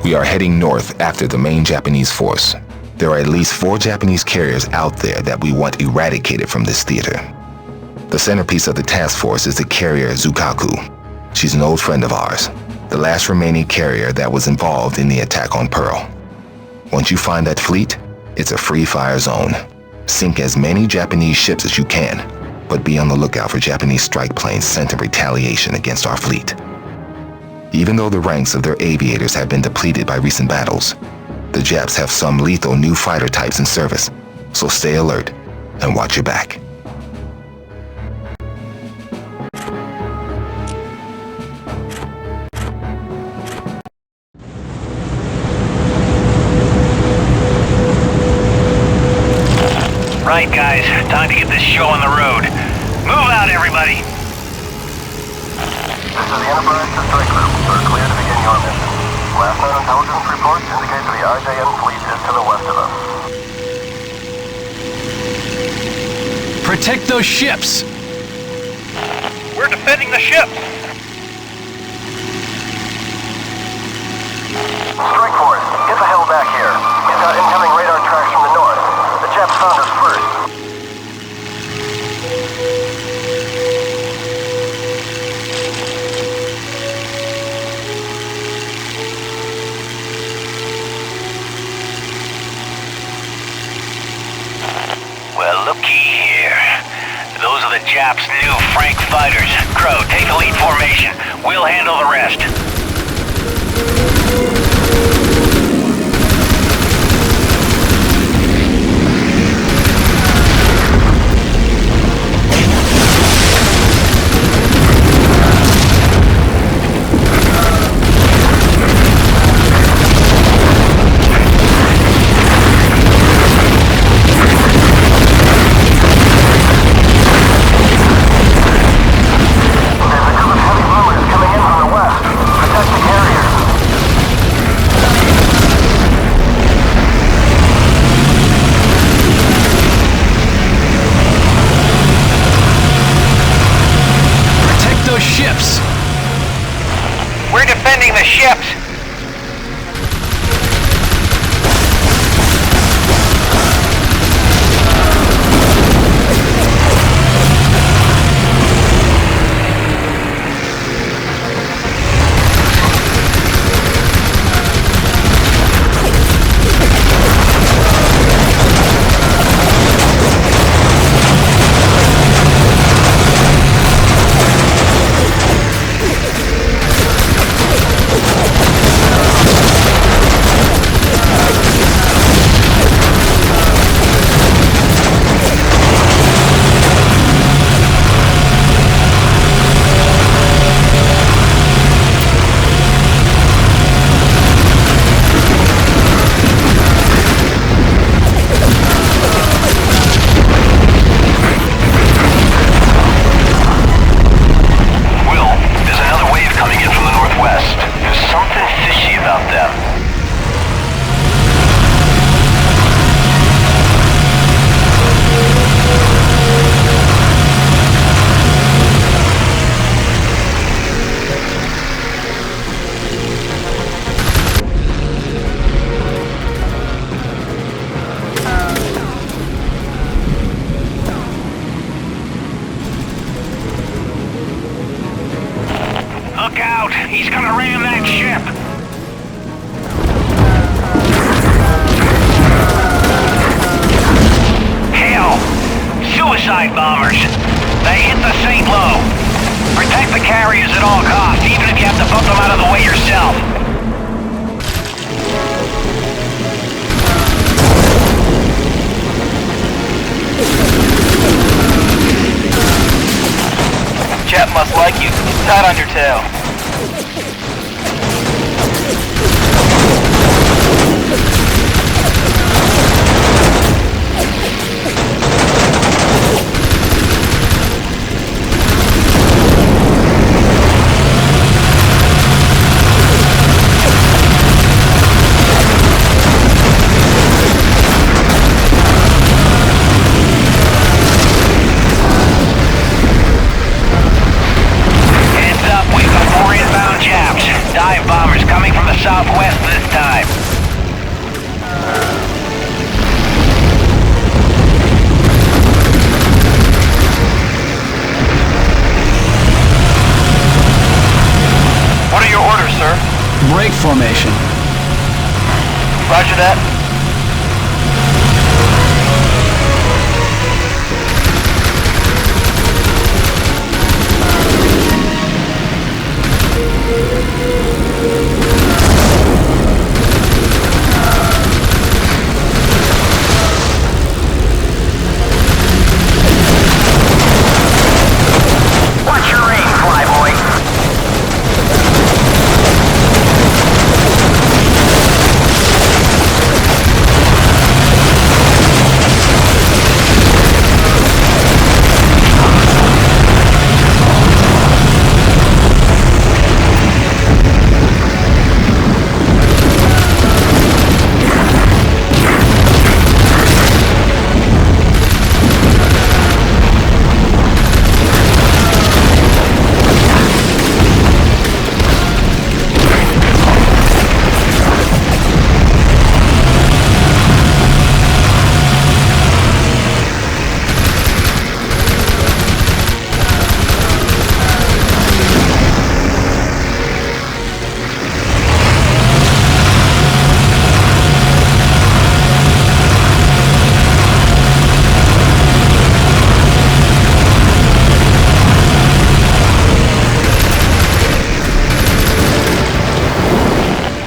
We are heading north after the main Japanese force. There are at least 4 Japanese carriers out there that we want eradicated from this theater. The centerpiece of the task force is the carrier Zukaku. She's an old friend of ours, the last remaining carrier that was involved in the attack on Pearl. Once you find that fleet, it's a free fire zone. Sink as many Japanese ships as you can, but be on the lookout for Japanese strike planes sent in retaliation against our fleet. Even though the ranks of their aviators have been depleted by recent battles, the Japs have some lethal new fighter types in service, so stay alert and watch your back. Right, guys. Time to get this show on the road. Move out, everybody! This is the Enterprise to strike group. We're clear to begin your mission. Last night intelligence reports indicate the RJN fleet is to the west of us. Protect those ships! We're defending the ship! Strike force, get the hell back here. We've got incoming radar tracks from the north. The Japs found us first. Well, looky here. Those are the Japs' new Frank fighters. Crowe, take the lead formation. We'll handle the rest. There's a group of heavy bombers coming in from the west. break formation. Roger that. Watch your aim, flyboy.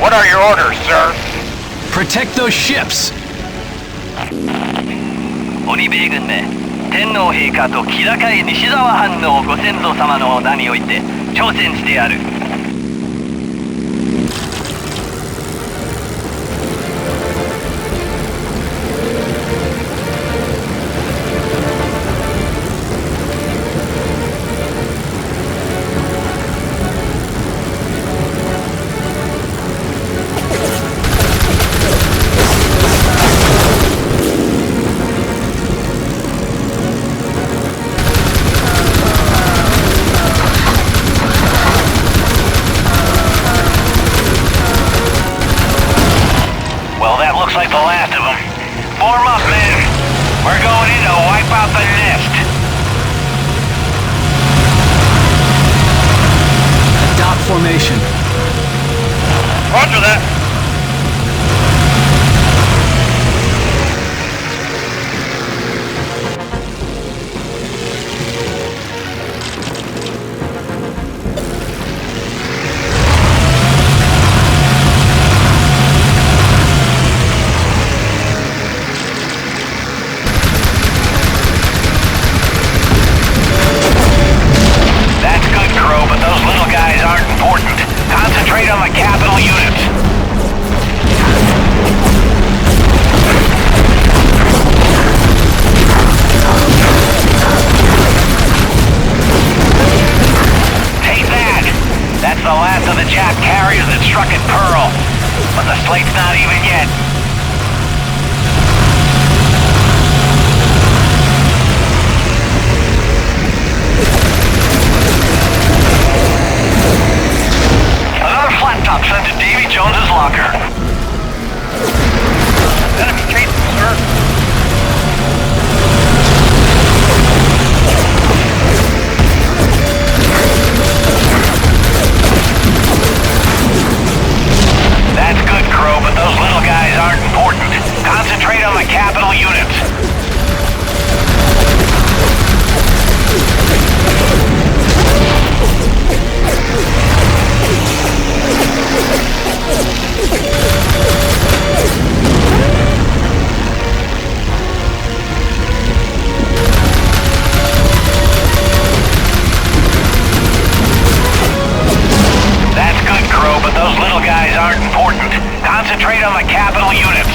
What are your orders, sir? Protect those ships! 鬼米軍め、天皇陛下と気高い西沢藩のご先祖様の名において挑戦してある。Well, that looks like the last of them. Form up, men. We're going in to wipe out the nest. Adopt formation. Roger that. That's good, Crowe, but those little guys aren't important. Concentrate on the capital units. Take that! That's the last of the Jap carriers that struck at Pearl. But the slate's not even yet. Another flat top sent to Davy Jones's locker. Enemy chasing, sir. That's good, Crowe, but those little guys aren't important. Concentrate on the capital units. That's good, Crowe, but those little guys aren't important. Concentrate on the capital units.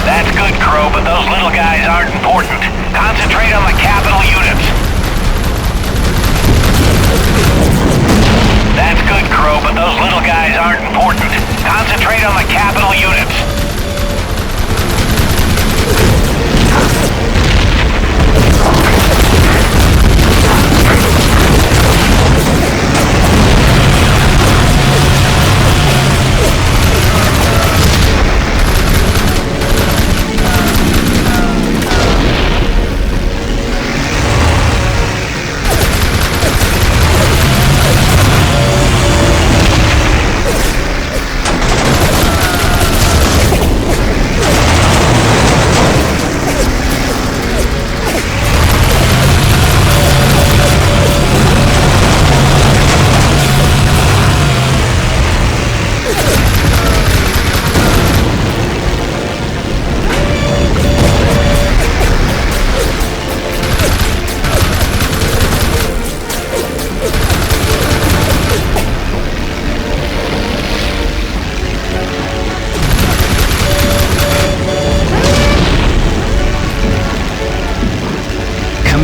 That's good, Crowe, but those little guys aren't important. Concentrate on the capital units. That's good, Crowe, but those little guys aren't important. Concentrate on the capital units.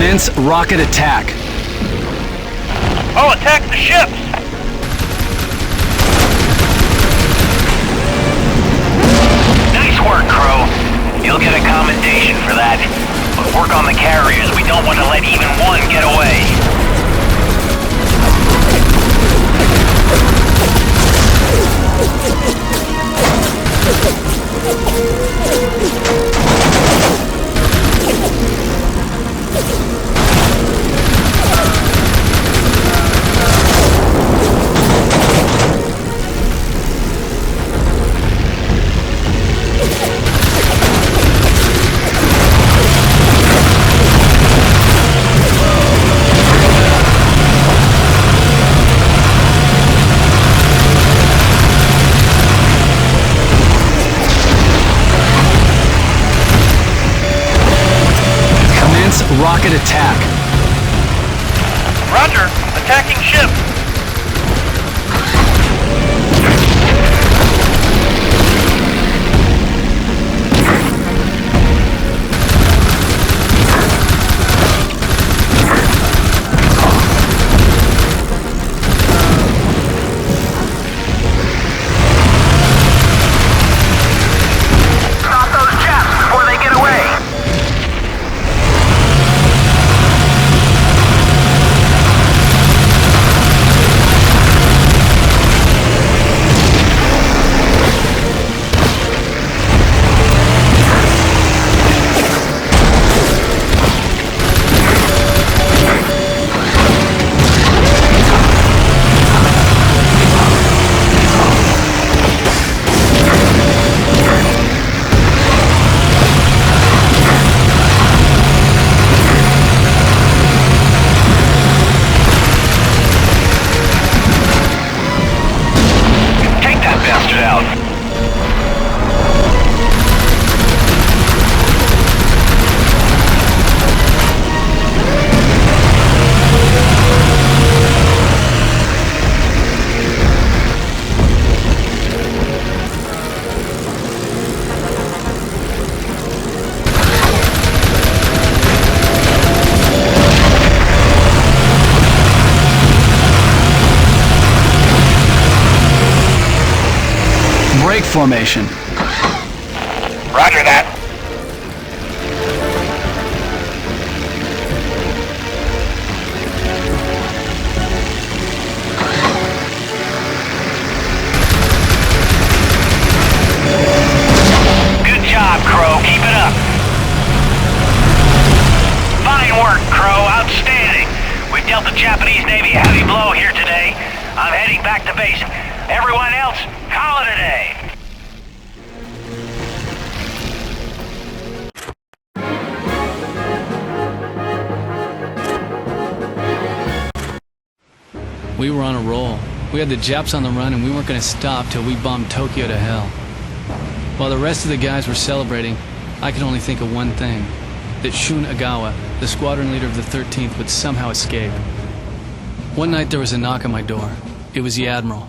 Commence rocket attack. Oh, attack the ships! Nice work, Crowe. You'll get a commendation for that. But work on the carriers. We don't want to let even one get away. Rocket attack. Roger, attacking ship. Stop those Japs before they get away. Break formation. Roger that. Good job, Crowe. Keep it up. Fine work, Crowe. Outstanding. We've dealt the Japanese Navy a heavy blow here today. I'm heading back to base. Everyone else, call it a day. We were on a roll. We had the Japs on the run and we weren't going to stop till we bombed Tokyo to hell. While the rest of the guys were celebrating, I could only think of one thing. That Shun Agawa, the squadron leader of the 13th, would somehow escape. One night there was a knock on my door. It was the Admiral.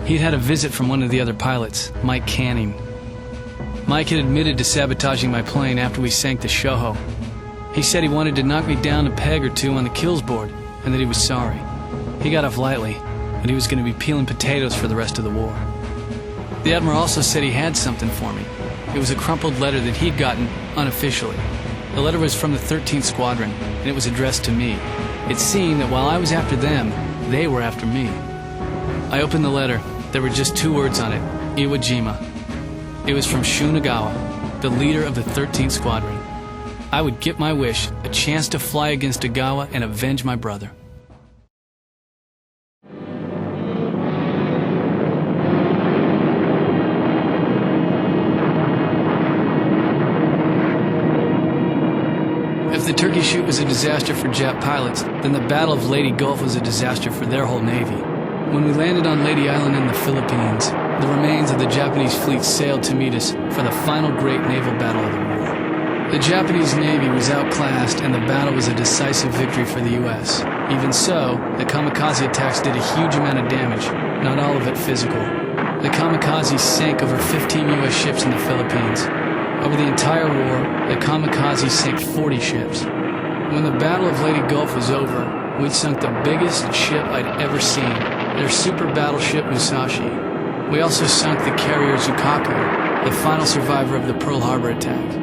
He'd had a visit from one of the other pilots, Mike Canning. Mike had admitted to sabotaging my plane after we sank the Shoho. He said he wanted to knock me down a peg or two on the kills board, and that he was sorry. He got off lightly, but he was going to be peeling potatoes for the rest of the war. The Admiral also said he had something for me. It was a crumpled letter that he'd gotten unofficially. The letter was from the 13th Squadron, and it was addressed to me. It seemed that while I was after them, they were after me. I opened the letter. There were just 2 words on it, Iwo Jima. It was from Shun Agawa, the leader of the 13th Squadron. I would get my wish, a chance to fly against Agawa and avenge my brother. If the Turkey shoot was a disaster for Jap pilots, then the Battle of Leyte Gulf was a disaster for their whole navy. When we landed on Leyte Island in the Philippines, the remains of the Japanese fleet sailed to meet us for the final great naval battle of the war. The Japanese Navy was outclassed and the battle was a decisive victory for the U.S. Even so, the kamikaze attacks did a huge amount of damage, not all of it physical. The kamikaze sank over 15 U.S. ships in the Philippines. Over the entire war, the kamikaze sank 40 ships. When the battle Battle of Leyte Gulf was over, we'd sunk the biggest ship I'd ever seen, their super battleship Musashi. We also sunk the carrier Zukaku, the final survivor of the Pearl Harbor attack.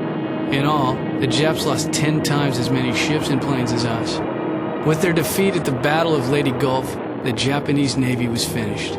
In all, the Japs lost 10 times as many ships and planes as us. With their defeat at the Battle of Leyte Gulf, the Japanese Navy was finished.